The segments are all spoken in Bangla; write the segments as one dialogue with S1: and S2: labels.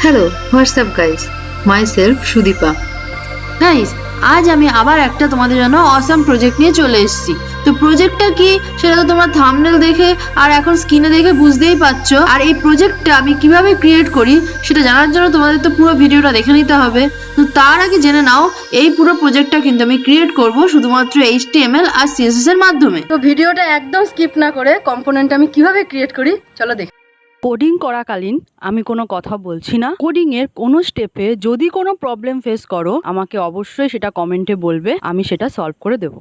S1: Hello WhatsApp guys, myself Sudipa. Guys, আজ আমি আবার একটা তোমাদের জন্য অসাম প্রজেক্ট নিয়ে চলে এসেছি। তো প্রজেক্টটা কি সেটা তো তোমরা থাম্বনেল দেখে আর এখন স্ক্রিনে দেখে বুঝতেই পারছো। আর এই প্রজেক্টটা আমি কিভাবে ক্রিয়েট করি সেটা জানার জন্য তোমাদের তো পুরো ভিডিওটা দেখে নিতে হবে। তো তার আগে জেনে নাও, এই পুরো প্রজেক্টটা কিন্তু আমি ক্রিয়েট করব শুধুমাত্র HTML আর CSS এর মাধ্যমে। তো ভিডিওটা একদম স্কিপ না করে কম্পোনেন্ট আমি কিভাবে ক্রিয়েট করি চলো দেখি।
S2: কোডিং করাকালীন আমি কোনো কথা বলছি না। কোডিং এর কোনো স্টেপে যদি কোনো প্রবলেম ফেস করো আমাকে অবশ্যই সেটা কমেন্টে বলবে, আমি সেটা সলভ করে দেবো।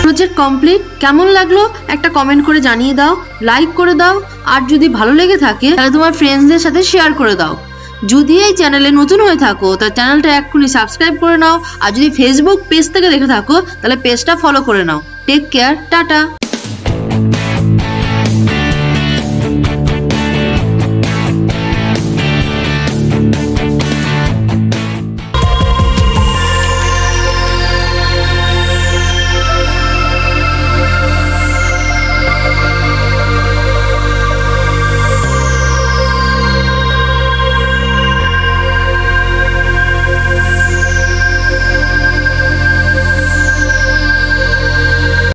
S1: Project complete. কেমন লাগলো একটা কমেন্ট করে জানিয়ে দাও, লাইক করে দাও, আর যদি ভালো লেগে থাকে তাহলে তোমার ফ্রেন্ডসদের সাথে শেয়ার করে দাও। যদি এই চ্যানেলে নতুন হয়ে থাকো তাহলে চ্যানেলটা এক্ষুনি সাবস্ক্রাইব করে নাও, আর যদি ফেসবুক পেজ থেকে দেখে থাকো তাহলে পেজটা ফলো করে নাও। Take care, tata.